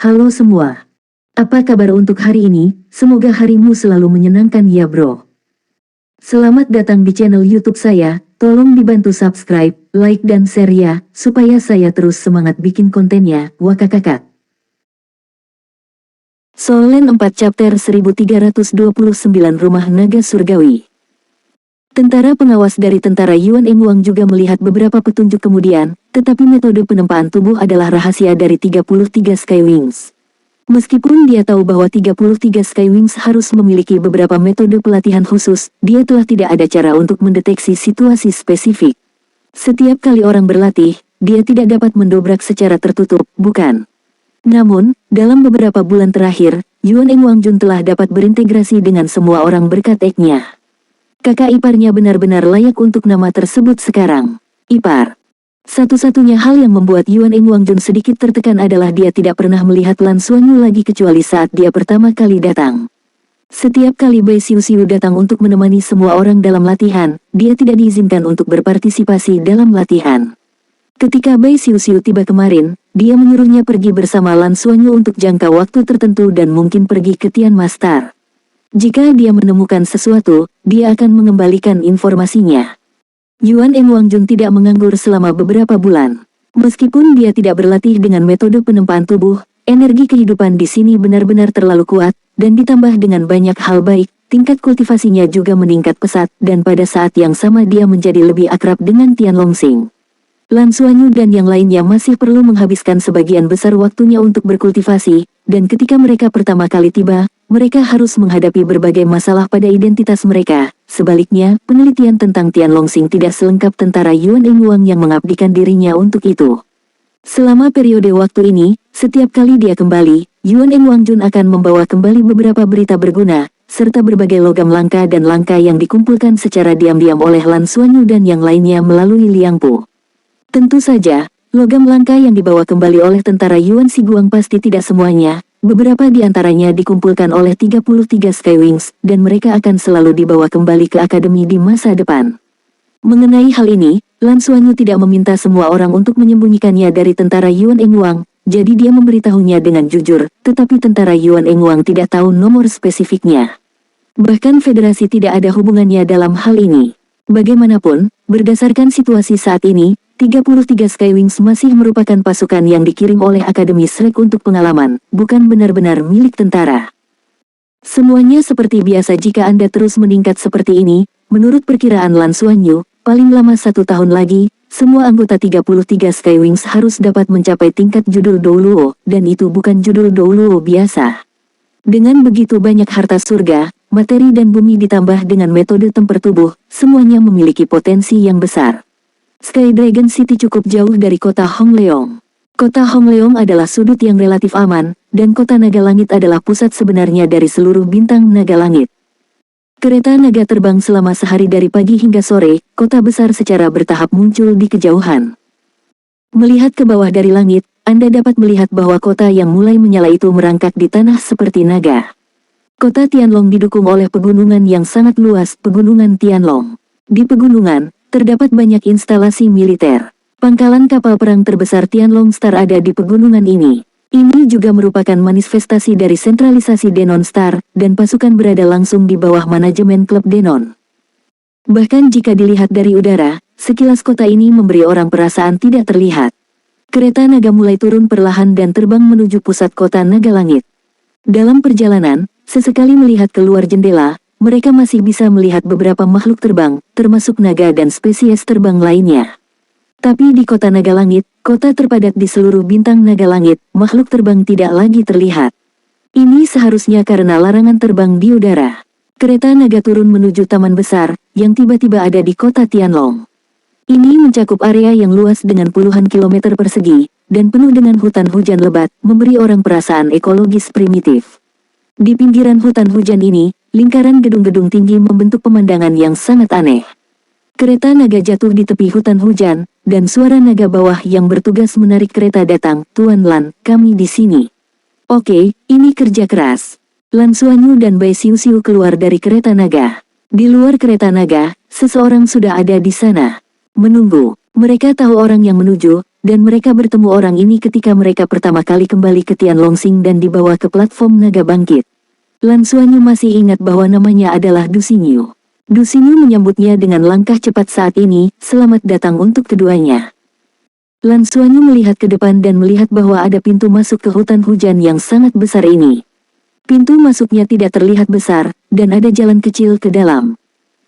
Halo semua. Apa kabar untuk hari ini? Semoga harimu selalu menyenangkan ya bro. Selamat datang di channel YouTube saya. Tolong dibantu subscribe, like dan share ya, supaya saya terus semangat bikin kontennya. Wakakakak. Solen 4 Chapter 1329 Rumah Naga Surgawi. Tentara pengawas dari tentara Yuan Engwang juga melihat beberapa petunjuk kemudian, tetapi metode penempaan tubuh adalah rahasia dari 33 Skywings. Meskipun dia tahu bahwa 33 Skywings harus memiliki beberapa metode pelatihan khusus, dia telah tidak ada cara untuk mendeteksi situasi spesifik. Setiap kali orang berlatih, dia tidak dapat mendobrak secara tertutup, bukan? Namun, dalam beberapa bulan terakhir, Yuan Engwangjun telah dapat berintegrasi dengan semua orang berkat Ek-nya. Kakak iparnya benar-benar layak untuk nama tersebut sekarang. Ipar. Satu-satunya hal yang membuat Yuan Engwangjun sedikit tertekan adalah dia tidak pernah melihat Lan Xuanyu lagi kecuali saat dia pertama kali datang. Setiap kali Bai Xiu datang untuk menemani semua orang dalam latihan, dia tidak diizinkan untuk berpartisipasi dalam latihan. Ketika Bai Xiu tiba kemarin, dia menyuruhnya pergi bersama Lan Xuanyu untuk jangka waktu tertentu dan mungkin pergi ke Tian Master. Jika dia menemukan sesuatu, dia akan mengembalikan informasinya. Yuan Engwangjun tidak menganggur selama beberapa bulan. Meskipun dia tidak berlatih dengan metode penempaan tubuh, energi kehidupan di sini benar-benar terlalu kuat, dan ditambah dengan banyak hal baik, tingkat kultivasinya juga meningkat pesat, dan pada saat yang sama dia menjadi lebih akrab dengan Tian Longsing. Lan Xuanyu dan yang lainnya masih perlu menghabiskan sebagian besar waktunya untuk berkultivasi, dan ketika mereka pertama kali tiba, mereka harus menghadapi berbagai masalah pada identitas mereka. Sebaliknya, penelitian tentang Tian Longsing tidak selengkap tentara Yuan Engwang yang mengabdikan dirinya untuk itu. Selama periode waktu ini, setiap kali dia kembali, Yuan Engwangjun akan membawa kembali beberapa berita berguna, serta berbagai logam langka dan langka yang dikumpulkan secara diam-diam oleh Lan Xuanyu dan yang lainnya melalui Liang Po. Tentu saja, logam langka yang dibawa kembali oleh tentara Yuan Siguang pasti tidak semuanya, beberapa di antaranya dikumpulkan oleh 33 Skywings, dan mereka akan selalu dibawa kembali ke akademi di masa depan. Mengenai hal ini, Lan Xuanyu tidak meminta semua orang untuk menyembunyikannya dari tentara Yuan Engwang, jadi dia memberitahunya dengan jujur, tetapi tentara Yuan Engwang tidak tahu nomor spesifiknya. Bahkan federasi tidak ada hubungannya dalam hal ini. Bagaimanapun, berdasarkan situasi saat ini, 33 Skywings masih merupakan pasukan yang dikirim oleh Akademi Shrek untuk pengalaman, bukan benar-benar milik tentara. Semuanya seperti biasa jika Anda terus meningkat seperti ini, menurut perkiraan Lan Xuanyu, paling lama 1 tahun lagi, semua anggota 33 Skywings harus dapat mencapai tingkat judul Douluo, dan itu bukan judul Douluo biasa. Dengan begitu banyak harta surga, materi dan bumi ditambah dengan metode tempur tubuh, semuanya memiliki potensi yang besar. Sky Dragon City cukup jauh dari kota Hongleong. Kota Hongleong adalah sudut yang relatif aman, dan kota naga langit adalah pusat sebenarnya dari seluruh bintang naga langit. Kereta naga terbang selama sehari dari pagi hingga sore, kota besar secara bertahap muncul di kejauhan. Melihat ke bawah dari langit, Anda dapat melihat bahwa kota yang mulai menyala itu merangkak di tanah seperti naga. Kota Tianlong didukung oleh pegunungan yang sangat luas, Pegunungan Tianlong. Di pegunungan, terdapat banyak instalasi militer. Pangkalan kapal perang terbesar Tianlong Star ada di pegunungan ini. Ini juga merupakan manifestasi dari sentralisasi Denon Star, dan pasukan berada langsung di bawah manajemen klub Denon. Bahkan jika dilihat dari udara, sekilas kota ini memberi orang perasaan tidak terlihat. Kereta naga mulai turun perlahan dan terbang menuju pusat kota naga langit. Dalam perjalanan, sesekali melihat keluar jendela, mereka masih bisa melihat beberapa makhluk terbang, termasuk naga dan spesies terbang lainnya. Tapi di kota naga langit, kota terpadat di seluruh bintang naga langit, makhluk terbang tidak lagi terlihat. Ini seharusnya karena larangan terbang di udara. Kereta naga turun menuju taman besar, yang tiba-tiba ada di kota Tianlong. Ini mencakup area yang luas dengan puluhan kilometer persegi, dan penuh dengan hutan hujan lebat, memberi orang perasaan ekologis primitif. Di pinggiran hutan hujan ini, lingkaran gedung-gedung tinggi membentuk pemandangan yang sangat aneh. Kereta naga jatuh di tepi hutan hujan, dan suara naga bawah yang bertugas menarik kereta datang, "Tuan Lan, kami di sini." "Oke, ini kerja keras." Lan Xuanyu dan Bai Xiu keluar dari kereta naga. Di luar kereta naga, seseorang sudah ada di sana. Menunggu. Mereka tahu orang yang menuju, dan mereka bertemu orang ini ketika mereka pertama kali kembali ke Tianlongsing dan dibawa ke platform naga bangkit. Lan Xuanyu masih ingat bahwa namanya adalah Du Xingyu. Du Xingyu menyambutnya dengan langkah cepat saat ini, selamat datang untuk keduanya. Lan Xuanyu melihat ke depan dan melihat bahwa ada pintu masuk ke hutan hujan yang sangat besar ini. Pintu masuknya tidak terlihat besar, dan ada jalan kecil ke dalam.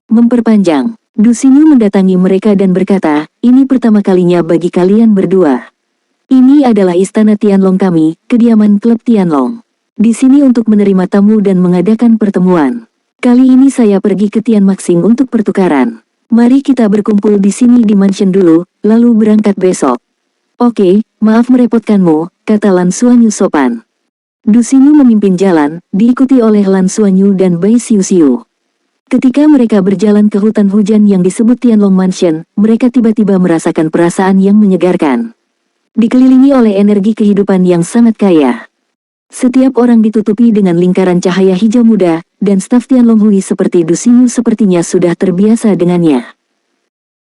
Memperpanjang, Du Xingyu mendatangi mereka dan berkata, ini pertama kalinya bagi kalian berdua. Ini adalah istana Tianlong kami, kediaman klub Tianlong. Di sini untuk menerima tamu dan mengadakan pertemuan. Kali ini saya pergi ke Tianmaxing untuk pertukaran. Mari kita berkumpul di sini di mansion dulu, lalu berangkat besok. Oke, maaf merepotkanmu, kata Lan Xuanyu sopan. Du Xingyu memimpin jalan, diikuti oleh Lan Xuanyu dan Bai Xiuxiu. Ketika mereka berjalan ke hutan hujan yang disebut Tianlong Mansion, mereka tiba-tiba merasakan perasaan yang menyegarkan. Dikelilingi oleh energi kehidupan yang sangat kaya. Setiap orang ditutupi dengan lingkaran cahaya hijau muda, dan staf Tianlong Hui seperti Du Xingyu sepertinya sudah terbiasa dengannya.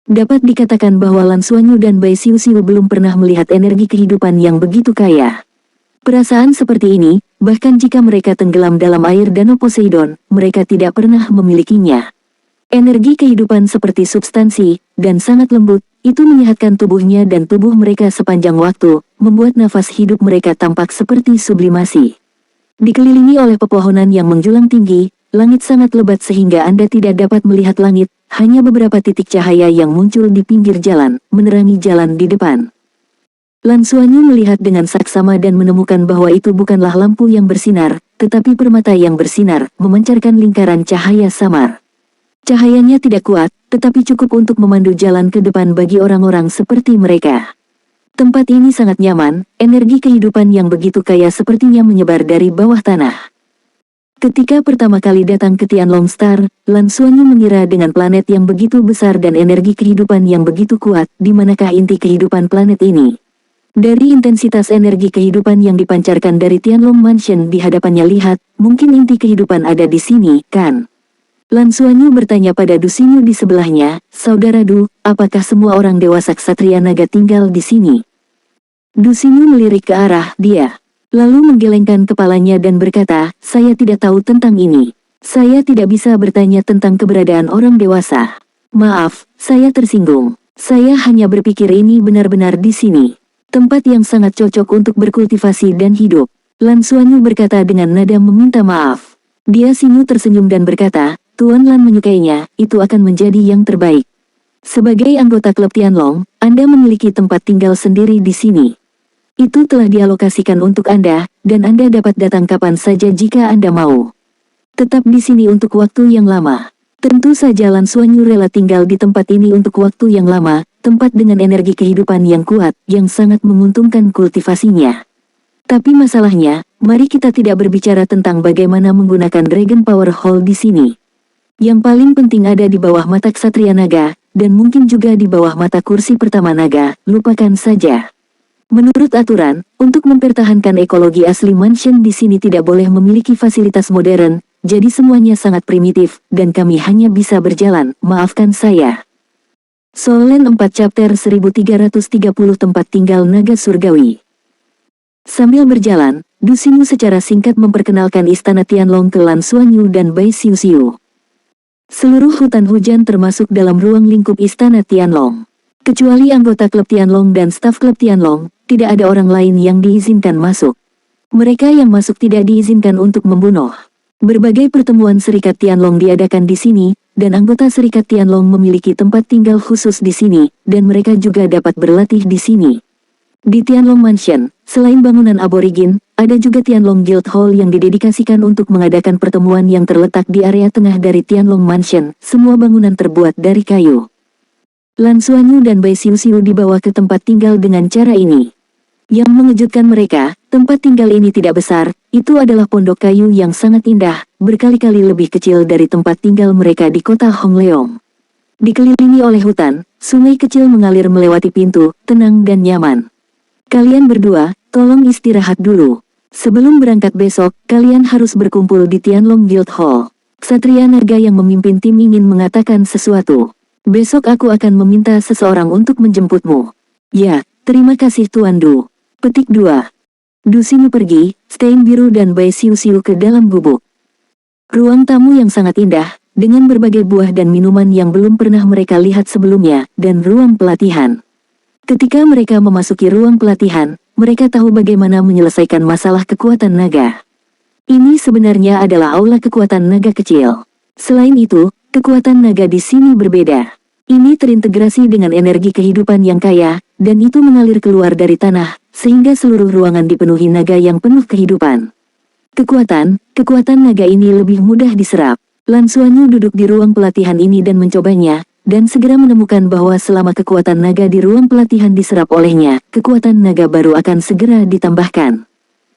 Dapat dikatakan bahwa Lan Xuanyu dan Bai Xiuxiu belum pernah melihat energi kehidupan yang begitu kaya. Perasaan seperti ini, bahkan jika mereka tenggelam dalam air danau Poseidon, mereka tidak pernah memilikinya. Energi kehidupan seperti substansi, dan sangat lembut, itu menyehatkan tubuhnya dan tubuh mereka sepanjang waktu, membuat nafas hidup mereka tampak seperti sublimasi. Dikelilingi oleh pepohonan yang menjulang tinggi, langit sangat lebat sehingga Anda tidak dapat melihat langit, hanya beberapa titik cahaya yang muncul di pinggir jalan, menerangi jalan di depan. Lan Xuanyu melihat dengan saksama dan menemukan bahwa itu bukanlah lampu yang bersinar, tetapi permata yang bersinar, memancarkan lingkaran cahaya samar. Cahayanya tidak kuat, tetapi cukup untuk memandu jalan ke depan bagi orang-orang seperti mereka. Tempat ini sangat nyaman, energi kehidupan yang begitu kaya sepertinya menyebar dari bawah tanah. Ketika pertama kali datang ke Tianlong Star, Lan Xuanyu mengira dengan planet yang begitu besar dan energi kehidupan yang begitu kuat, di manakah inti kehidupan planet ini? Dari intensitas energi kehidupan yang dipancarkan dari Tianlong Mansion di hadapannya lihat, mungkin inti kehidupan ada di sini, kan? Lan Xuanyu bertanya pada Du Xingyu di sebelahnya, Saudara Du, apakah semua orang dewasa ksatria naga tinggal di sini? Du Xingyu melirik ke arah dia, lalu menggelengkan kepalanya dan berkata, saya tidak tahu tentang ini. Saya tidak bisa bertanya tentang keberadaan orang dewasa. Maaf, saya tersinggung. Saya hanya berpikir ini benar-benar di sini. Tempat yang sangat cocok untuk berkultivasi dan hidup. Lan Xuanyu berkata dengan nada meminta maaf. Dia Xingyu tersenyum dan berkata, Tuan Lan menyukainya, itu akan menjadi yang terbaik. Sebagai anggota klub Tianlong, Anda memiliki tempat tinggal sendiri di sini. Itu telah dialokasikan untuk Anda, dan Anda dapat datang kapan saja jika Anda mau. Tetap di sini untuk waktu yang lama. Tentu saja Lan Xuanyu rela tinggal di tempat ini untuk waktu yang lama, tempat dengan energi kehidupan yang kuat, yang sangat menguntungkan kultivasinya. Tapi masalahnya, mari kita tidak berbicara tentang bagaimana menggunakan Dragon Power Hall di sini. Yang paling penting ada di bawah mata Ksatria Naga, dan mungkin juga di bawah mata kursi pertama naga, lupakan saja. Menurut aturan, untuk mempertahankan ekologi asli mansion di sini tidak boleh memiliki fasilitas modern, jadi semuanya sangat primitif, dan kami hanya bisa berjalan, maafkan saya. Solen 4 Chapter 1330 Tempat Tinggal Naga Surgawi. Sambil berjalan, Du Xingyu secara singkat memperkenalkan istana Tianlong ke Lan Xuanyu dan Bai Xiuxiu. Seluruh hutan hujan termasuk dalam ruang lingkup istana Tianlong. Kecuali anggota klub Tianlong dan staf klub Tianlong, tidak ada orang lain yang diizinkan masuk. Mereka yang masuk tidak diizinkan untuk membunuh. Berbagai pertemuan Serikat Tianlong diadakan di sini, dan anggota Serikat Tianlong memiliki tempat tinggal khusus di sini, dan mereka juga dapat berlatih di sini. Di Tianlong Mansion, selain bangunan aborigin, ada juga Tianlong Guild Hall yang didedikasikan untuk mengadakan pertemuan yang terletak di area tengah dari Tianlong Mansion. Semua bangunan terbuat dari kayu. Lan Xuanyu dan Bai Xiuxiu dibawa ke tempat tinggal dengan cara ini. Yang mengejutkan mereka, tempat tinggal ini tidak besar, itu adalah pondok kayu yang sangat indah, berkali-kali lebih kecil dari tempat tinggal mereka di kota Hongleong. Dikelilingi oleh hutan, sungai kecil mengalir melewati pintu, tenang dan nyaman. Kalian berdua, tolong istirahat dulu. Sebelum berangkat besok, kalian harus berkumpul di Tianlong Guild Hall. Ksatria Naga yang memimpin tim ingin mengatakan sesuatu. Besok aku akan meminta seseorang untuk menjemputmu. Ya, Terima kasih Tuan Du. Petik 2. Du Xingyu pergi, Stein biru dan Bai Xiu Xiu ke dalam gubuk. Ruang tamu yang sangat indah, dengan berbagai buah dan minuman yang belum pernah mereka lihat sebelumnya, dan ruang pelatihan. Ketika mereka memasuki ruang pelatihan, mereka tahu bagaimana menyelesaikan masalah kekuatan naga. Ini sebenarnya adalah aula kekuatan naga kecil. Selain itu, kekuatan naga di sini berbeda. Ini terintegrasi dengan energi kehidupan yang kaya, dan itu mengalir keluar dari tanah, sehingga seluruh ruangan dipenuhi naga yang penuh kehidupan. Kekuatan naga ini lebih mudah diserap. Lan Xuanyu duduk di ruang pelatihan ini dan mencobanya, dan segera menemukan bahwa selama kekuatan naga di ruang pelatihan diserap olehnya, kekuatan naga baru akan segera ditambahkan.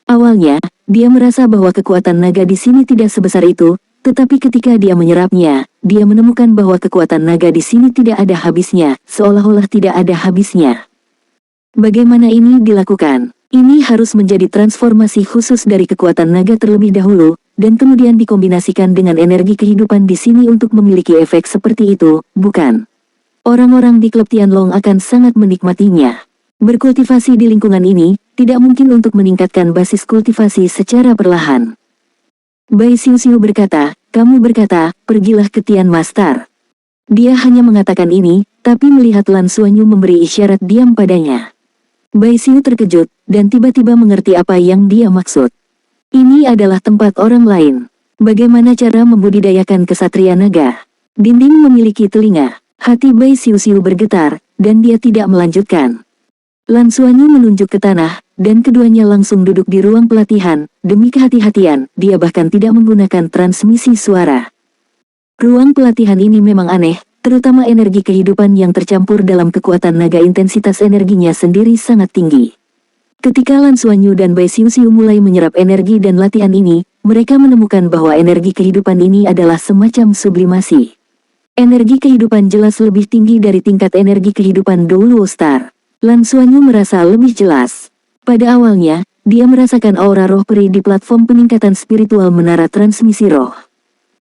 Awalnya, dia merasa bahwa kekuatan naga di sini tidak sebesar itu, tetapi ketika dia menyerapnya, dia menemukan bahwa kekuatan naga di sini tidak ada habisnya, seolah-olah tidak ada habisnya. Bagaimana ini dilakukan? Ini harus menjadi transformasi khusus dari kekuatan naga terlebih dahulu, dan kemudian dikombinasikan dengan energi kehidupan di sini untuk memiliki efek seperti itu, bukan? Orang-orang di klub Tianlong akan sangat menikmatinya. Berkultivasi di lingkungan ini, tidak mungkin untuk meningkatkan basis kultivasi secara perlahan. Bai Xiu Xiu berkata, kamu berkata, pergilah ke Tian Master. Dia hanya mengatakan ini, tapi melihat Lan Xuanyu memberi isyarat diam padanya. Bai Xiu terkejut, dan tiba-tiba mengerti apa yang dia maksud. Ini adalah tempat orang lain. Bagaimana cara membudidayakan kesatria naga? Dinding memiliki telinga. Hati Bai Xiu Xiu bergetar, dan dia tidak melanjutkan. Lan Xuanyu menunjuk ke tanah, dan keduanya langsung duduk di ruang pelatihan. Demi kehati-hatian, dia bahkan tidak menggunakan transmisi suara. Ruang pelatihan ini memang aneh, terutama energi kehidupan yang tercampur dalam kekuatan naga. Intensitas energinya sendiri sangat tinggi. Ketika Lan Xuanyu dan Bai Xiu Xiu mulai menyerap energi dan latihan ini, mereka menemukan bahwa energi kehidupan ini adalah semacam sublimasi. Energi kehidupan jelas lebih tinggi dari tingkat energi kehidupan Douluo Star. Lan Xuanyu merasa lebih jelas. Pada awalnya, dia merasakan aura roh peri di platform peningkatan spiritual menara transmisi roh.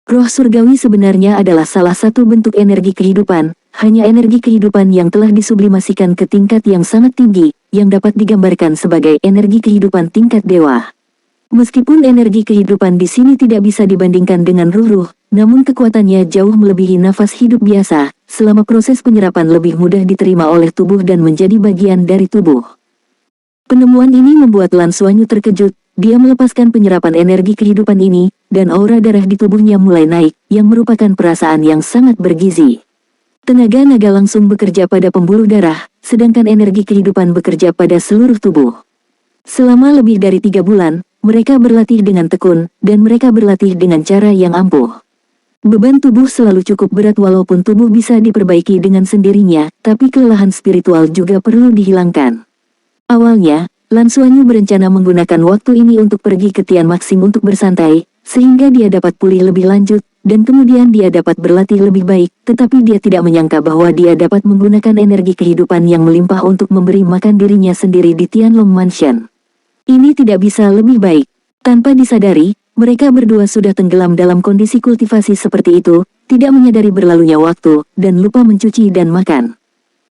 Roh surgawi sebenarnya adalah salah satu bentuk energi kehidupan, hanya energi kehidupan yang telah disublimasikan ke tingkat yang sangat tinggi, yang dapat digambarkan sebagai energi kehidupan tingkat dewa. Meskipun energi kehidupan di sini tidak bisa dibandingkan dengan ruh-ruh, namun kekuatannya jauh melebihi nafas hidup biasa, selama proses penyerapan lebih mudah diterima oleh tubuh dan menjadi bagian dari tubuh. Penemuan ini membuat Lan Xuanyu terkejut, dia melepaskan penyerapan energi kehidupan ini, dan aura darah di tubuhnya mulai naik, yang merupakan perasaan yang sangat bergizi. Tenaga naga langsung bekerja pada pembuluh darah, sedangkan energi kehidupan bekerja pada seluruh tubuh. Selama lebih dari 3 bulan, mereka berlatih dengan tekun, dan mereka berlatih dengan cara yang ampuh. Beban tubuh selalu cukup berat walaupun tubuh bisa diperbaiki dengan sendirinya, tapi kelelahan spiritual juga perlu dihilangkan. Awalnya, Lan Xuanyu berencana menggunakan waktu ini untuk pergi ke Tian Maxim untuk bersantai, sehingga dia dapat pulih lebih lanjut, dan kemudian dia dapat berlatih lebih baik, tetapi dia tidak menyangka bahwa dia dapat menggunakan energi kehidupan yang melimpah untuk memberi makan dirinya sendiri di Tianlong Mansion. Ini tidak bisa lebih baik. Tanpa disadari, mereka berdua sudah tenggelam dalam kondisi kultivasi seperti itu, tidak menyadari berlalunya waktu, dan lupa mencuci dan makan.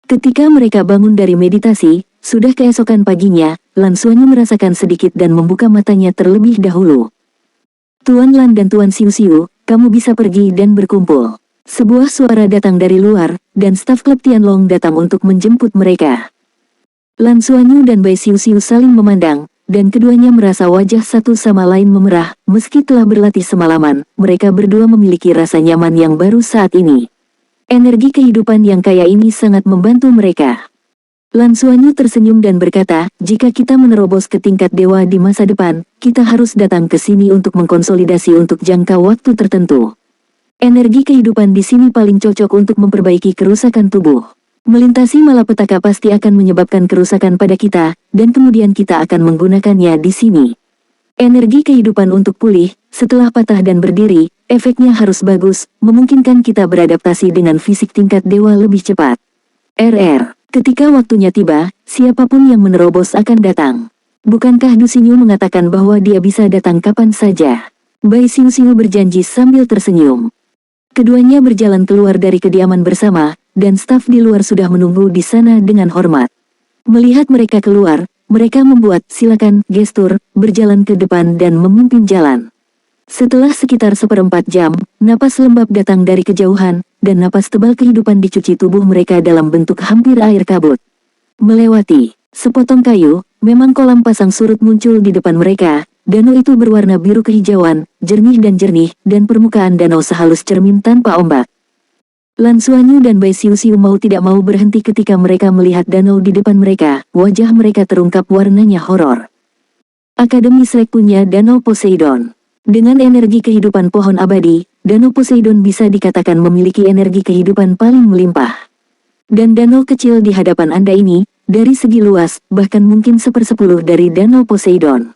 Ketika mereka bangun dari meditasi, sudah keesokan paginya, Lan Xuanyu merasakan sedikit dan membuka matanya terlebih dahulu. Tuan Lan dan Tuan Xiu Xiu, kamu bisa pergi dan berkumpul. Sebuah suara datang dari luar, dan staf klub Tianlong datang untuk menjemput mereka. Lan Xuanyu dan Bai Xiu Xiu saling memandang, dan keduanya merasa wajah satu sama lain memerah. Meski telah berlatih semalaman, mereka berdua memiliki rasa nyaman yang baru saat ini. Energi kehidupan yang kaya ini sangat membantu mereka. Lan Xuanyu tersenyum dan berkata, jika kita menerobos ke tingkat dewa di masa depan, kita harus datang ke sini untuk mengkonsolidasi untuk jangka waktu tertentu. Energi kehidupan di sini paling cocok untuk memperbaiki kerusakan tubuh. Melintasi malapetaka pasti akan menyebabkan kerusakan pada kita, dan kemudian kita akan menggunakannya di sini. Energi kehidupan untuk pulih, setelah patah dan berdiri, efeknya harus bagus, memungkinkan kita beradaptasi dengan fisik tingkat dewa lebih cepat. Ketika waktunya tiba, siapapun yang menerobos akan datang. Bukankah Du Xingyu mengatakan bahwa dia bisa datang kapan saja? Bai Xiu Xiu berjanji sambil tersenyum. Keduanya berjalan keluar dari kediaman bersama, dan staf di luar sudah menunggu di sana dengan hormat. Melihat mereka keluar, mereka membuat silakan gestur, berjalan ke depan dan memimpin jalan. Setelah sekitar seperempat jam, napas lembab datang dari kejauhan, dan napas tebal kehidupan dicuci tubuh mereka dalam bentuk hampir air kabut. Melewati sepotong kayu, memang kolam pasang surut muncul di depan mereka. Danau itu berwarna biru kehijauan, jernih, dan permukaan danau sehalus cermin tanpa ombak. Lan Xuanyu dan Bai Xiuxiu mau tidak mau berhenti ketika mereka melihat danau di depan mereka. Wajah mereka terungkap warnanya horor. Akademi Shrek punya Danau Poseidon. Dengan energi kehidupan pohon abadi, Danau Poseidon bisa dikatakan memiliki energi kehidupan paling melimpah. Dan danau kecil di hadapan Anda ini, dari segi luas, bahkan mungkin 1/10 dari Danau Poseidon.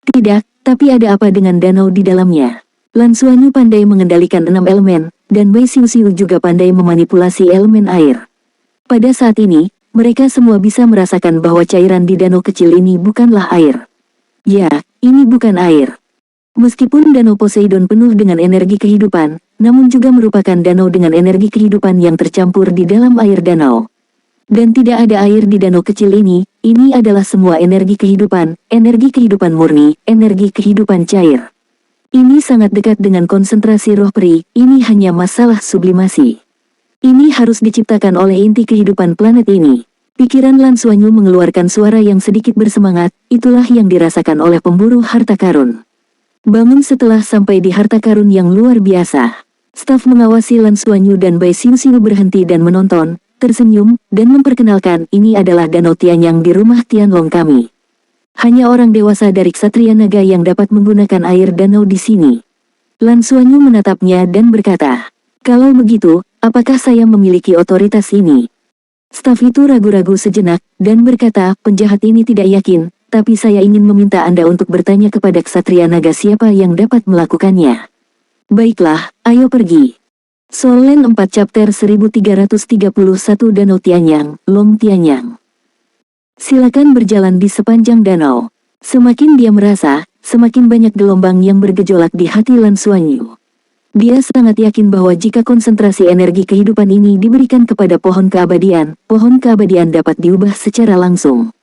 Tidak, tapi ada apa dengan danau di dalamnya? Lan Xuanyu pandai mengendalikan 6 elemen, dan Bai Xiuxiu juga pandai memanipulasi elemen air. Pada saat ini, mereka semua bisa merasakan bahwa cairan di danau kecil ini bukanlah air. Ya, ini bukan air. Meskipun Danau Poseidon penuh dengan energi kehidupan, namun juga merupakan danau dengan energi kehidupan yang tercampur di dalam air danau. Dan tidak ada air di danau kecil ini adalah semua energi kehidupan murni, energi kehidupan cair. Ini sangat dekat dengan konsentrasi roh peri, ini hanya masalah sublimasi. Ini harus diciptakan oleh inti kehidupan planet ini. Pikiran Lan Xuanyu mengeluarkan suara yang sedikit bersemangat, itulah yang dirasakan oleh pemburu harta karun. Bangun setelah sampai di harta karun yang luar biasa. Staf mengawasi Lan Xuanyu dan Bai Xiuxiu berhenti dan menonton, tersenyum, dan memperkenalkan ini adalah Danau Tianyang di rumah Tianlong kami. Hanya orang dewasa dari Ksatria Naga yang dapat menggunakan air danau di sini. Lan Xuanyu menatapnya dan berkata, kalau begitu, apakah saya memiliki otoritas ini? Staf itu ragu-ragu sejenak, dan berkata, penjahat ini tidak yakin, tapi saya ingin meminta Anda untuk bertanya kepada Ksatria Naga siapa yang dapat melakukannya. Baiklah, ayo pergi. Solen 4 chapter 1331 Danau Tianyang, Long Tianyang. Silakan berjalan di sepanjang danau. Semakin dia merasa, semakin banyak gelombang yang bergejolak di hati Lan Xuanyu. Dia sangat yakin bahwa jika konsentrasi energi kehidupan ini diberikan kepada pohon keabadian dapat diubah secara langsung.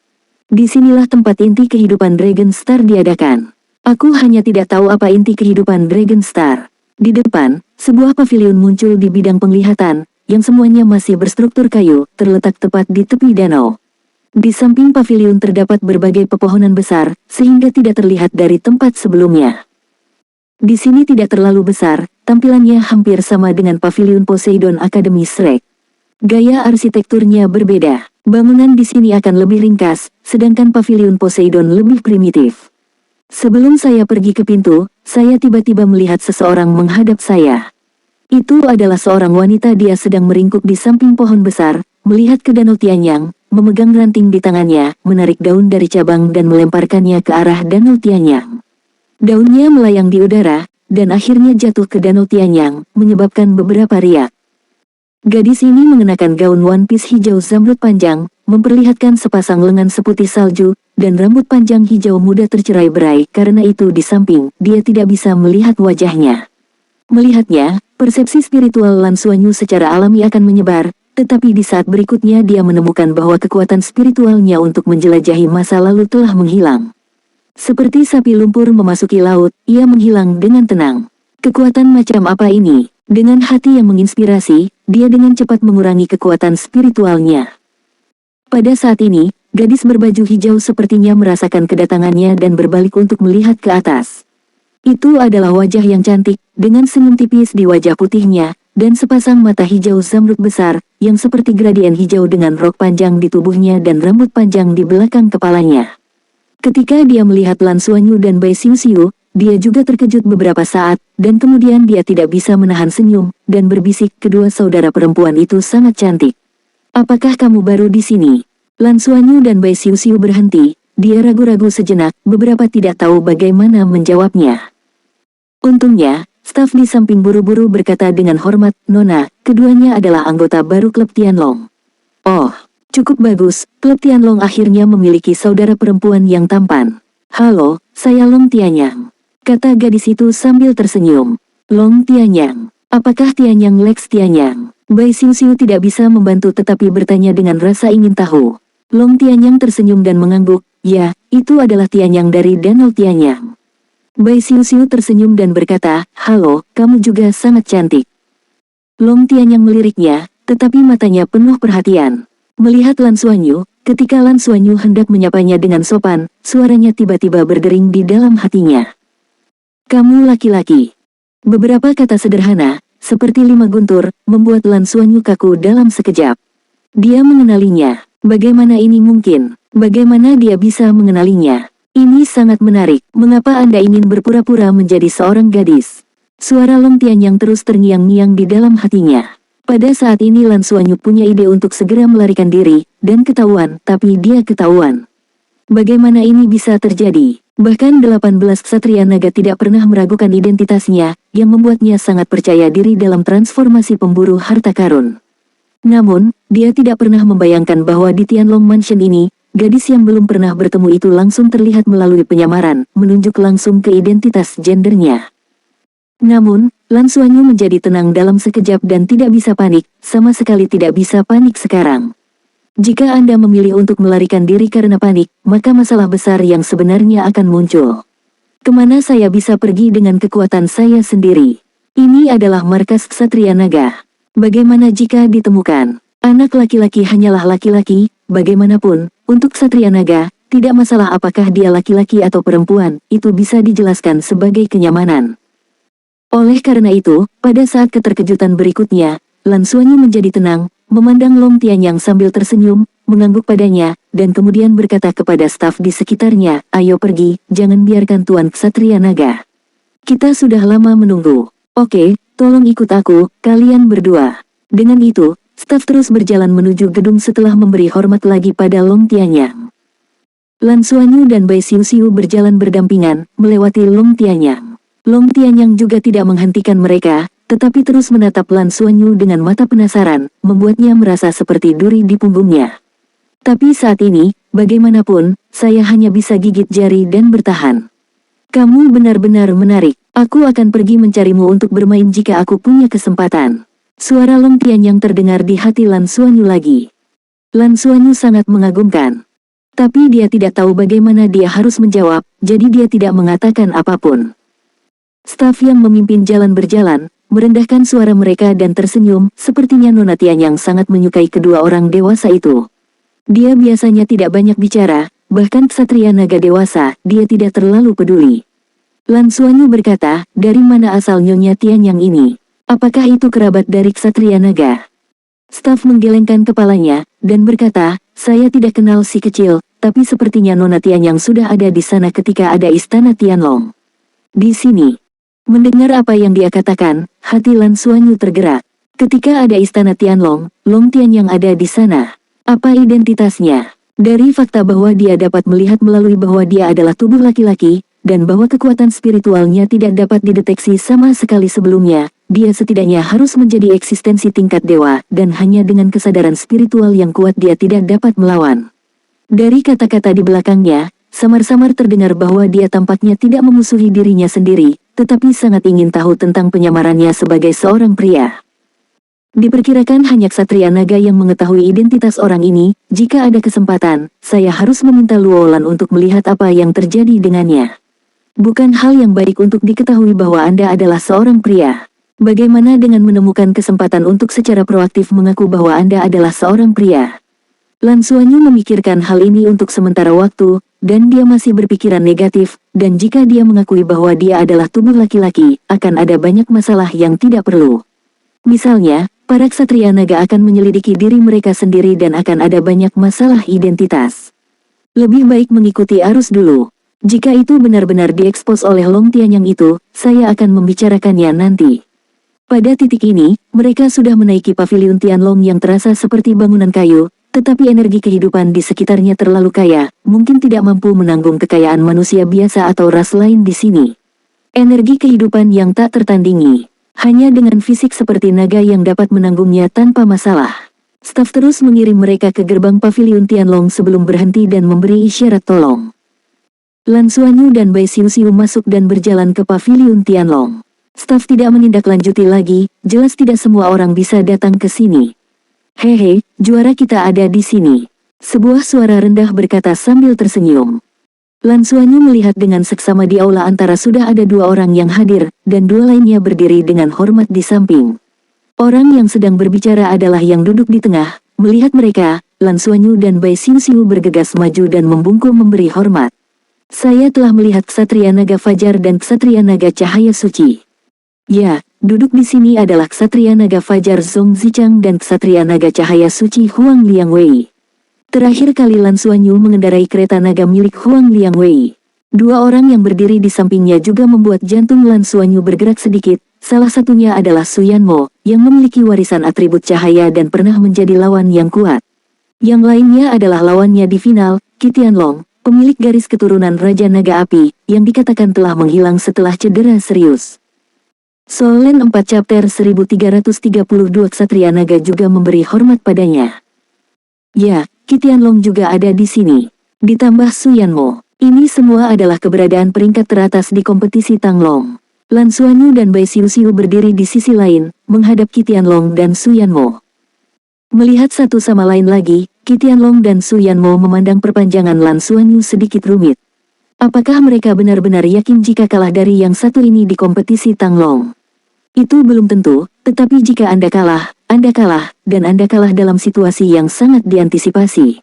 Disinilah tempat inti kehidupan Dragon Star diadakan. Aku hanya tidak tahu apa inti kehidupan Dragon Star. Di depan, sebuah pavilion muncul di bidang penglihatan, yang semuanya masih berstruktur kayu, terletak tepat di tepi danau. Di samping pavilion terdapat berbagai pepohonan besar, sehingga tidak terlihat dari tempat sebelumnya. Di sini tidak terlalu besar, tampilannya hampir sama dengan pavilion Poseidon Academy Shrek. Gaya arsitekturnya berbeda. Bangunan di sini akan lebih ringkas, sedangkan pavilion Poseidon lebih primitif. Sebelum saya pergi ke pintu, saya tiba-tiba melihat seseorang menghadap saya. Itu adalah seorang wanita, dia sedang meringkuk di samping pohon besar, melihat ke Danau Tianyang, memegang ranting di tangannya, menarik daun dari cabang dan melemparkannya ke arah Danau Tianyang. Daunnya melayang di udara, dan akhirnya jatuh ke Danau Tianyang, menyebabkan beberapa riak. Gadis ini mengenakan gaun one piece hijau zamrud panjang, memperlihatkan sepasang lengan seputih salju, dan rambut panjang hijau muda tercerai-berai. Karena itu di samping, dia tidak bisa melihat wajahnya. Melihatnya, persepsi spiritual Lan Xuanyu secara alami akan menyebar, tetapi di saat berikutnya dia menemukan bahwa kekuatan spiritualnya untuk menjelajahi masa lalu telah menghilang. Seperti sapi lumpur memasuki laut, ia menghilang dengan tenang. Kekuatan macam apa ini? Dengan hati yang menginspirasi, dia dengan cepat mengurangi kekuatan spiritualnya. Pada saat ini, gadis berbaju hijau sepertinya merasakan kedatangannya dan berbalik untuk melihat ke atas. Itu adalah wajah yang cantik, dengan senyum tipis di wajah putihnya, dan sepasang mata hijau zamrud besar, yang seperti gradien hijau dengan rok panjang di tubuhnya dan rambut panjang di belakang kepalanya. Ketika dia melihat Lan Xuanyu dan Bai Xiuxiu, dia juga terkejut beberapa saat, dan kemudian dia tidak bisa menahan senyum, dan berbisik, kedua saudara perempuan itu sangat cantik. Apakah kamu baru di sini? Lan Xuanyu dan Bai Xiuxiu berhenti, dia ragu-ragu sejenak, beberapa tidak tahu bagaimana menjawabnya. Untungnya, staf di samping buru-buru berkata dengan hormat, Nona, keduanya adalah anggota baru klub Tianlong. Oh, cukup bagus, klub Tianlong akhirnya memiliki saudara perempuan yang tampan. Halo, saya Long Tianyang. Kata gadis itu sambil tersenyum. Long Tianyang. Apakah Tianyang Lex Tianyang? Bai Xiuxiu tidak bisa membantu tetapi bertanya dengan rasa ingin tahu. Long Tianyang tersenyum dan mengangguk, ya, itu adalah Tianyang dari Danau Tianyang. Bai Xiuxiu tersenyum dan berkata, halo, kamu juga sangat cantik. Long Tianyang meliriknya, tetapi matanya penuh perhatian. Melihat Lan Xuanyu, ketika Lan Xuanyu hendak menyapanya dengan sopan, suaranya tiba-tiba berdering di dalam hatinya. Kamu laki-laki. Beberapa kata sederhana, seperti 5 guntur, membuat Lan Xuanyu kaku dalam sekejap. Dia mengenalinya. Bagaimana ini mungkin? Bagaimana dia bisa mengenalinya? Ini sangat menarik. Mengapa Anda ingin berpura-pura menjadi seorang gadis? Suara Long Tianyang terus terngiang-ngiang di dalam hatinya. Pada saat ini Lan Xuanyu punya ide untuk segera melarikan diri, dan ketahuan, tapi dia ketahuan. Bagaimana ini bisa terjadi? Bahkan 18 ksatria naga tidak pernah meragukan identitasnya, yang membuatnya sangat percaya diri dalam transformasi pemburu harta karun. Namun, dia tidak pernah membayangkan bahwa di Tianlong Mansion ini, gadis yang belum pernah bertemu itu langsung terlihat melalui penyamaran, menunjuk langsung ke identitas gendernya. Namun, Lan Xuanyu menjadi tenang dalam sekejap dan tidak bisa panik, sama sekali tidak bisa panik sekarang. Jika Anda memilih untuk melarikan diri karena panik, maka masalah besar yang sebenarnya akan muncul. Kemana saya bisa pergi dengan kekuatan saya sendiri? Ini adalah markas Ksatria Naga. Bagaimana jika ditemukan? Anak laki-laki hanyalah laki-laki, bagaimanapun, untuk Ksatria Naga, tidak masalah apakah dia laki-laki atau perempuan, itu bisa dijelaskan sebagai kenyamanan. Oleh karena itu, pada saat keterkejutan berikutnya, Lan Xuanyu menjadi tenang, memandang Long Tianyang sambil tersenyum, mengangguk padanya, dan kemudian berkata kepada staf di sekitarnya, ayo pergi, jangan biarkan Tuan Ksatria Naga. Kita sudah lama menunggu. Oke, tolong ikut aku, kalian berdua. Dengan itu, staf terus berjalan menuju gedung setelah memberi hormat lagi pada Long Tianyang. Lan Xuanyu dan Bai Xiuxiu berjalan berdampingan, melewati Long Tianyang. Long Tianyang juga tidak menghentikan mereka, tetapi terus menatap Lan Xuanyu dengan mata penasaran, membuatnya merasa seperti duri di punggungnya. Tapi saat ini, bagaimanapun, saya hanya bisa gigit jari dan bertahan. Kamu benar-benar menarik, aku akan pergi mencarimu untuk bermain jika aku punya kesempatan. Suara Long Tianyang terdengar di hati Lan Xuanyu lagi. Lan Xuanyu sangat mengagumkan. Tapi dia tidak tahu bagaimana dia harus menjawab, jadi dia tidak mengatakan apapun. Staf yang memimpin jalan berjalan, merendahkan suara mereka dan tersenyum, sepertinya Nona Tianyang sangat menyukai kedua orang dewasa itu. Dia biasanya tidak banyak bicara, bahkan Ksatria Naga dewasa, dia tidak terlalu peduli. Lan Xuanyu berkata, dari mana asal Nyonya Tianyang ini? Apakah itu kerabat dari Ksatria Naga? Staf menggelengkan kepalanya, dan berkata, saya tidak kenal si kecil, tapi sepertinya Nona Tianyang sudah ada di sana ketika ada istana Tianlong. Di sini. Mendengar apa yang dia katakan, hati Lan Xuanyu tergerak. Ketika ada istana Tianlong, Long Tianyang ada di sana. Apa identitasnya? Dari fakta bahwa dia dapat melihat melalui bahwa dia adalah tubuh laki-laki, dan bahwa kekuatan spiritualnya tidak dapat dideteksi sama sekali sebelumnya, dia setidaknya harus menjadi eksistensi tingkat dewa, dan hanya dengan kesadaran spiritual yang kuat dia tidak dapat melawan. Dari kata-kata di belakangnya, samar-samar terdengar bahwa dia tampaknya tidak memusuhi dirinya sendiri, tetapi sangat ingin tahu tentang penyamarannya sebagai seorang pria. Diperkirakan hanya Ksatria Naga yang mengetahui identitas orang ini, jika ada kesempatan, saya harus meminta Luolan untuk melihat apa yang terjadi dengannya. Bukan hal yang baik untuk diketahui bahwa Anda adalah seorang pria. Bagaimana dengan menemukan kesempatan untuk secara proaktif mengaku bahwa Anda adalah seorang pria? Lan Xuanyu memikirkan hal ini untuk sementara waktu, dan dia masih berpikiran negatif, dan jika dia mengakui bahwa dia adalah tubuh laki-laki, akan ada banyak masalah yang tidak perlu. Misalnya, para Ksatria Naga akan menyelidiki diri mereka sendiri dan akan ada banyak masalah identitas. Lebih baik mengikuti arus dulu. Jika itu benar-benar diekspos oleh Long Tianyang itu, saya akan membicarakannya nanti. Pada titik ini, mereka sudah menaiki paviliun Tianlong yang terasa seperti bangunan kayu, tetapi energi kehidupan di sekitarnya terlalu kaya, mungkin tidak mampu menanggung kekayaan manusia biasa atau ras lain di sini. Energi kehidupan yang tak tertandingi. Hanya dengan fisik seperti naga yang dapat menanggungnya tanpa masalah. Staf terus mengirim mereka ke gerbang paviliun Tianlong sebelum berhenti dan memberi isyarat tolong. Lan Xuanyu dan Bai Xiuxiu masuk dan berjalan ke paviliun Tianlong. Staf tidak menindaklanjuti lagi, jelas tidak semua orang bisa datang ke sini. Hehe, juara kita ada di sini. Sebuah suara rendah berkata sambil tersenyum. Lan Xuanyu melihat dengan seksama di aula antara sudah ada dua orang yang hadir, dan dua lainnya berdiri dengan hormat di samping. Orang yang sedang berbicara adalah yang duduk di tengah. Melihat mereka, Lan Xuanyu dan Bai Xiuxiu bergegas maju dan membungkuk memberi hormat. Saya telah melihat Ksatria Naga Fajar dan Ksatria Naga Cahaya Suci. Ya, duduk di sini adalah Ksatria Naga Fajar Zhong Zichang dan Ksatria Naga Cahaya Suci Huang Liangwei. Terakhir kali Lan Xuanyu mengendarai kereta naga milik Huang Liangwei. Dua orang yang berdiri di sampingnya juga membuat jantung Lan Xuanyu bergerak sedikit. Salah satunya adalah Su Yanmo, yang memiliki warisan atribut cahaya dan pernah menjadi lawan yang kuat. Yang lainnya adalah lawannya di final, Qi Tianlong, pemilik garis keturunan Raja Naga Api, yang dikatakan telah menghilang setelah cedera serius. Solen 4 chapter 1332 Ksatria Naga juga memberi hormat padanya. Ya, Qi Tianlong juga ada di sini. Ditambah Su Yanmo. Ini semua adalah keberadaan peringkat teratas di kompetisi Tanglong. Lan Xuanyu dan Bai Xiuxiu berdiri di sisi lain, menghadap Qi Tianlong dan Su Yanmo. Melihat satu sama lain lagi, Qi Tianlong dan Su Yanmo memandang perpanjangan Lan Xuanyu sedikit rumit. Apakah mereka benar-benar yakin jika kalah dari yang satu ini di kompetisi Tanglong? Itu belum tentu, tetapi jika Anda kalah, dan Anda kalah dalam situasi yang sangat diantisipasi.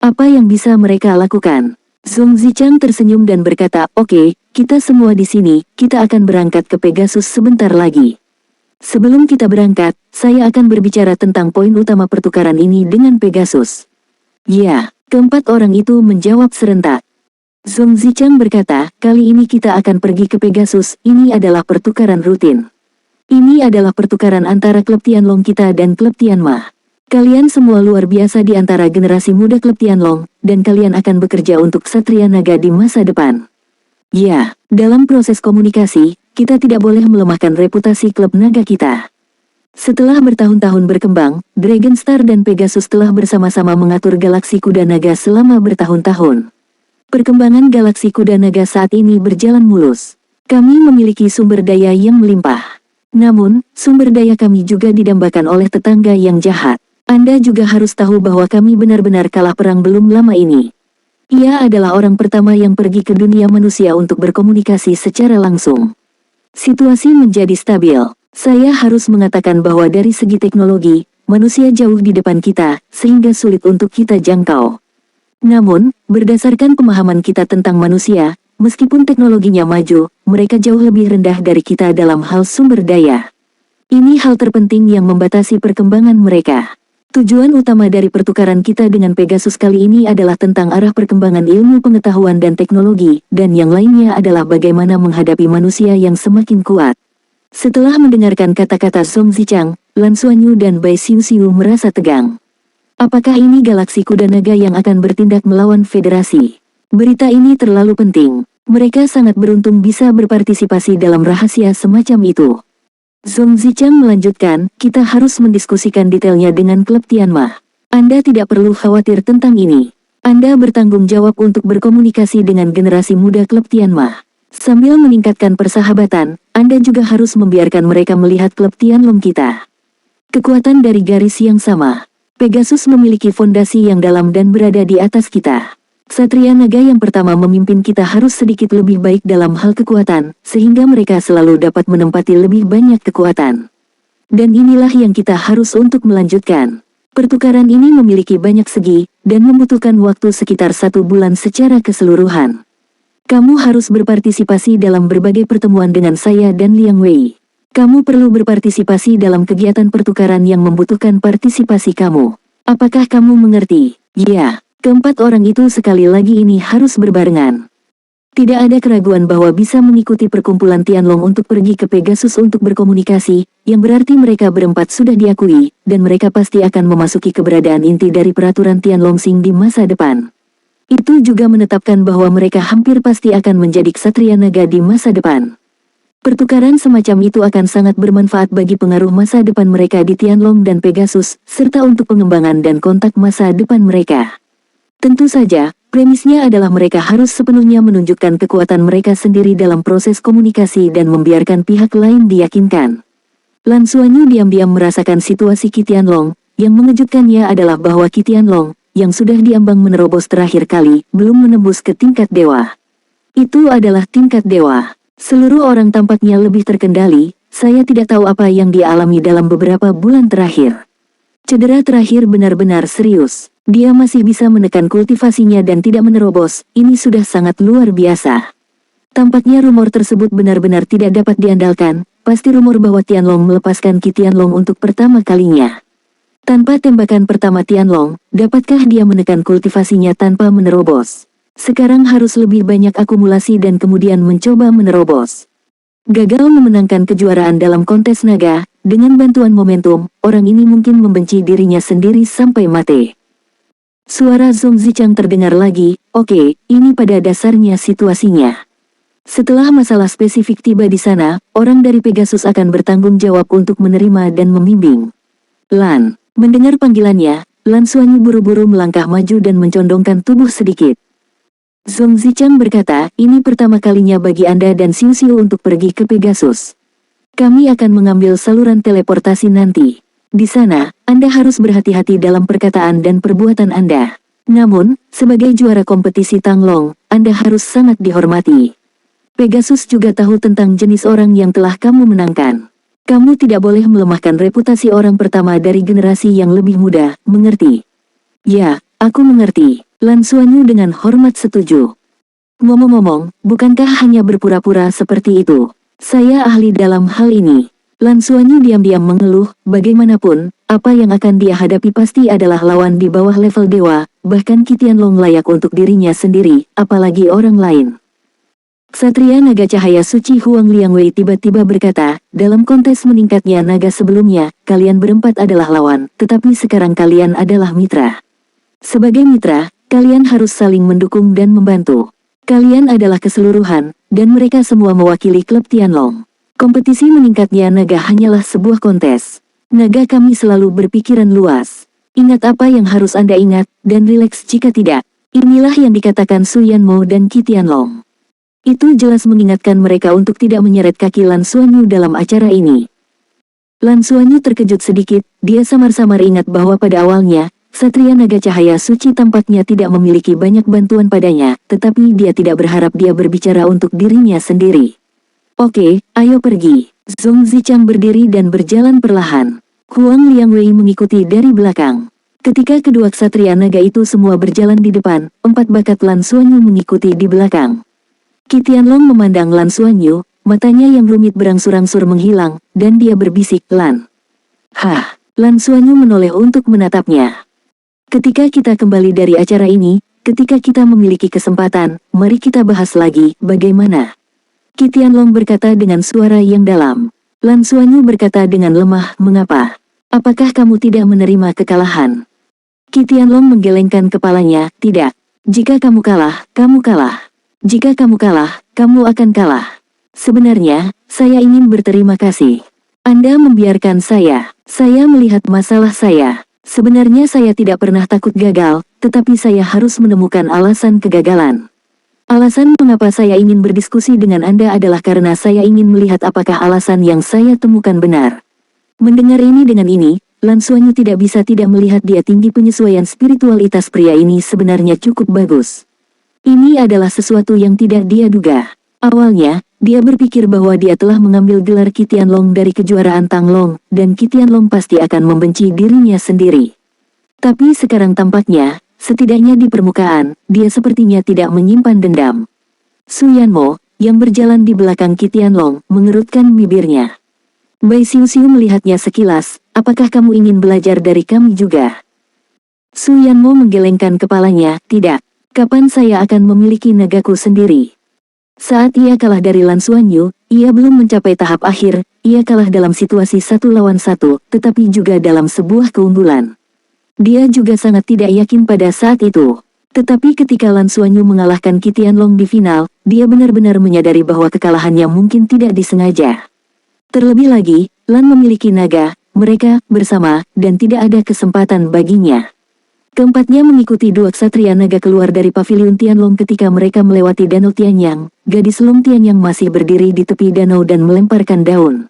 Apa yang bisa mereka lakukan? Zhong Zichang tersenyum dan berkata, "Oke, kita semua di sini, kita akan berangkat ke Pegasus sebentar lagi. Sebelum kita berangkat, saya akan berbicara tentang poin utama pertukaran ini dengan Pegasus." Ya, keempat orang itu menjawab serentak. Zhong Zichang berkata, "Kali ini kita akan pergi ke Pegasus, ini adalah pertukaran rutin. Ini adalah pertukaran antara klub Tianlong kita dan klub Tianma. Kalian semua luar biasa di antara generasi muda klub Tianlong, dan kalian akan bekerja untuk Ksatria Naga di masa depan. Ya, dalam proses komunikasi, kita tidak boleh melemahkan reputasi klub naga kita." Setelah bertahun-tahun berkembang, Dragon Star dan Pegasus telah bersama-sama mengatur galaksi kuda naga selama bertahun-tahun. Perkembangan galaksi kuda naga saat ini berjalan mulus. Kami memiliki sumber daya yang melimpah. Namun, sumber daya kami juga didambakan oleh tetangga yang jahat. Anda juga harus tahu bahwa kami benar-benar kalah perang belum lama ini. Ia adalah orang pertama yang pergi ke dunia manusia untuk berkomunikasi secara langsung. Situasi menjadi stabil. Saya harus mengatakan bahwa dari segi teknologi, manusia jauh di depan kita, sehingga sulit untuk kita jangkau. Namun, berdasarkan pemahaman kita tentang manusia, meskipun teknologinya maju, mereka jauh lebih rendah dari kita dalam hal sumber daya. Ini hal terpenting yang membatasi perkembangan mereka. Tujuan utama dari pertukaran kita dengan Pegasus kali ini adalah tentang arah perkembangan ilmu pengetahuan dan teknologi, dan yang lainnya adalah bagaimana menghadapi manusia yang semakin kuat. Setelah mendengarkan kata-kata Zhong Zichang, Lan Xuanyu dan Bai Xiuxiu merasa tegang. Apakah ini galaksi kuda naga yang akan bertindak melawan federasi? Berita ini terlalu penting. Mereka sangat beruntung bisa berpartisipasi dalam rahasia semacam itu. Zhong Zichang melanjutkan, "Kita harus mendiskusikan detailnya dengan klub Tianma. Anda tidak perlu khawatir tentang ini. Anda bertanggung jawab untuk berkomunikasi dengan generasi muda klub Tianma. Sambil meningkatkan persahabatan, Anda juga harus membiarkan mereka melihat klub Tianlong kita. Kekuatan dari garis yang sama. Pegasus memiliki fondasi yang dalam dan berada di atas kita. Ksatria Naga yang pertama memimpin kita harus sedikit lebih baik dalam hal kekuatan, sehingga mereka selalu dapat menempati lebih banyak kekuatan. Dan inilah yang kita harus untuk melanjutkan. Pertukaran ini memiliki banyak segi, dan membutuhkan waktu sekitar 1 bulan secara keseluruhan. Kamu harus berpartisipasi dalam berbagai pertemuan dengan saya dan Liang Wei. Kamu perlu berpartisipasi dalam kegiatan pertukaran yang membutuhkan partisipasi kamu. Apakah kamu mengerti?" Ya. Keempat orang itu sekali lagi ini harus berbarengan. Tidak ada keraguan bahwa bisa mengikuti perkumpulan Tianlong untuk pergi ke Pegasus untuk berkomunikasi, yang berarti mereka berempat sudah diakui, dan mereka pasti akan memasuki keberadaan inti dari peraturan Tianlong Xing di masa depan. Itu juga menetapkan bahwa mereka hampir pasti akan menjadi Ksatria Naga di masa depan. Pertukaran semacam itu akan sangat bermanfaat bagi pengaruh masa depan mereka di Tianlong dan Pegasus, serta untuk pengembangan dan kontak masa depan mereka. Tentu saja, premisnya adalah mereka harus sepenuhnya menunjukkan kekuatan mereka sendiri dalam proses komunikasi dan membiarkan pihak lain diyakinkan. Lan Xuanyu diam-diam merasakan situasi Qi Tianlong. Yang mengejutkannya adalah bahwa Qi Tianlong, yang sudah diambang menerobos terakhir kali, belum menembus ke tingkat dewa. Itu adalah tingkat dewa. Seluruh orang tampaknya lebih terkendali, saya tidak tahu apa yang dia alami dalam beberapa bulan terakhir. Cedera terakhir benar-benar serius. Dia masih bisa menekan kultivasinya dan tidak menerobos, ini sudah sangat luar biasa. Tampaknya rumor tersebut benar-benar tidak dapat diandalkan, pasti rumor bahwa Tianlong melepaskan Qi Tianlong untuk pertama kalinya. Tanpa tembakan pertama Tianlong, dapatkah dia menekan kultivasinya tanpa menerobos? Sekarang harus lebih banyak akumulasi dan kemudian mencoba menerobos. Gagal memenangkan kejuaraan dalam kontes naga, dengan bantuan momentum, orang ini mungkin membenci dirinya sendiri sampai mati. Suara Zhong Zichang terdengar lagi, oke, ini pada dasarnya situasinya. Setelah masalah spesifik tiba di sana, orang dari Pegasus akan bertanggung jawab untuk menerima dan membimbing. Lan, mendengar panggilannya, Lan Xuanyu buru-buru melangkah maju dan mencondongkan tubuh sedikit. Zhong Zichang berkata, ini pertama kalinya bagi Anda dan Xiu Xiu untuk pergi ke Pegasus. Kami akan mengambil saluran teleportasi nanti. Di sana, Anda harus berhati-hati dalam perkataan dan perbuatan Anda. Namun, sebagai juara kompetisi Tanglong, Anda harus sangat dihormati. Pegasus juga tahu tentang jenis orang yang telah kamu menangkan. Kamu tidak boleh melemahkan reputasi orang pertama dari generasi yang lebih muda, mengerti? Ya, aku mengerti. Lan Xuanyu dengan hormat setuju. Ngomong-ngomong, bukankah hanya berpura-pura seperti itu? Saya ahli dalam hal ini. Lan Xuanyu diam-diam mengeluh, bagaimanapun, apa yang akan dia hadapi pasti adalah lawan di bawah level dewa, bahkan Qi Tianlong layak untuk dirinya sendiri, apalagi orang lain. Ksatria Naga Cahaya Suci Huang Liangwei tiba-tiba berkata, dalam kontes meningkatnya naga sebelumnya, kalian berempat adalah lawan, tetapi sekarang kalian adalah mitra. Sebagai mitra, kalian harus saling mendukung dan membantu. Kalian adalah keseluruhan, dan mereka semua mewakili klub Tianlong. Kompetisi meningkatnya naga hanyalah sebuah kontes. Naga kami selalu berpikiran luas. Ingat apa yang harus Anda ingat, dan rileks jika tidak. Inilah yang dikatakan Su Yanmo dan Qi Tianlong. Itu jelas mengingatkan mereka untuk tidak menyeret kaki Lan Xuanyu dalam acara ini. Lan Xuanyu terkejut sedikit, dia samar-samar ingat bahwa pada awalnya, Ksatria Naga Cahaya Suci tampaknya tidak memiliki banyak bantuan padanya, tetapi dia tidak berharap dia berbicara untuk dirinya sendiri. Oke, ayo pergi. Zhong Zichang berdiri dan berjalan perlahan. Huang Liangwei mengikuti dari belakang. Ketika kedua Ksatria Naga itu semua berjalan di depan, 4 bakat Lan Xuanyu mengikuti di belakang. Qi Tianlong memandang Lan Xuanyu, matanya yang rumit berangsur-angsur menghilang, dan dia berbisik, Lan. Hah, Lan Xuanyu menoleh untuk menatapnya. Ketika kita kembali dari acara ini, ketika kita memiliki kesempatan, mari kita bahas lagi, bagaimana? Qi Tianlong berkata dengan suara yang dalam. Lan Xuanyu berkata dengan lemah, mengapa? Apakah kamu tidak menerima kekalahan? Qi Tianlong menggelengkan kepalanya, tidak. Jika kamu kalah, kamu kalah. Jika kamu kalah, kamu akan kalah. Sebenarnya, saya ingin berterima kasih. Anda membiarkan saya melihat masalah saya. Sebenarnya saya tidak pernah takut gagal, tetapi saya harus menemukan alasan kegagalan. Alasan mengapa saya ingin berdiskusi dengan Anda adalah karena saya ingin melihat apakah alasan yang saya temukan benar. Mendengar ini dengan ini, Lan Xuanyu tidak bisa tidak melihat dia tinggi penyesuaian spiritualitas pria ini sebenarnya cukup bagus. Ini adalah sesuatu yang tidak dia duga. Awalnya, dia berpikir bahwa dia telah mengambil gelar Qi Tianlong dari kejuaraan Tanglong, dan Qi Tianlong pasti akan membenci dirinya sendiri. Tapi sekarang tampaknya, setidaknya di permukaan, dia sepertinya tidak menyimpan dendam. Su Yanmo, yang berjalan di belakang Qi Tianlong, mengerutkan bibirnya. Bai Xiu Xiu melihatnya sekilas, apakah kamu ingin belajar dari kami juga? Su Yanmo menggelengkan kepalanya, tidak. Kapan saya akan memiliki nagaku sendiri? Saat ia kalah dari Lan Xuanyu, ia belum mencapai tahap akhir, ia kalah dalam situasi 1 lawan 1, tetapi juga dalam sebuah keunggulan. Dia juga sangat tidak yakin pada saat itu. Tetapi ketika Lan Xuanyu mengalahkan Qi Tianlong di final, dia benar-benar menyadari bahwa kekalahannya mungkin tidak disengaja. Terlebih lagi, Lan memiliki naga, mereka bersama, dan tidak ada kesempatan baginya. Keempatnya mengikuti 2 ksatria naga keluar dari paviliun Tianlong ketika mereka melewati danau Tianyang. Gadis Long Tianyang masih berdiri di tepi danau dan melemparkan daun.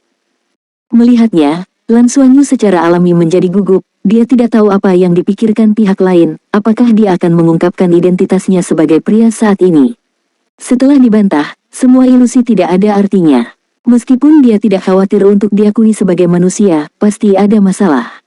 Melihatnya, Lan Xuanyu secara alami menjadi gugup, Dia tidak tahu apa yang dipikirkan pihak lain, apakah dia akan mengungkapkan identitasnya sebagai pria saat ini. Setelah dibantah, semua ilusi tidak ada artinya. Meskipun dia tidak khawatir untuk diakui sebagai manusia, pasti ada masalah.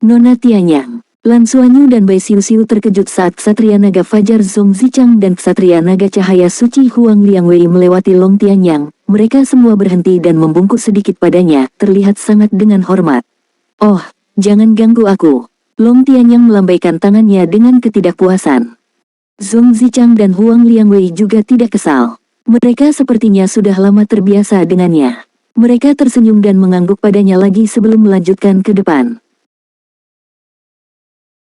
Nona Tianyang, Lan Suanyu dan Bai Siu terkejut saat Ksatria Naga Fajar Zong Zichang dan Ksatria Naga Cahaya Suci Huang Liangwei melewati Long Tianyang. Mereka semua berhenti dan membungkuk sedikit padanya, terlihat sangat dengan hormat. Oh, jangan ganggu aku. Long Tianyang melambaikan tangannya dengan ketidakpuasan. Zong Zichang dan Huang Liangwei juga tidak kesal. Mereka sepertinya sudah lama terbiasa dengannya. Mereka tersenyum dan mengangguk padanya lagi sebelum melanjutkan ke depan.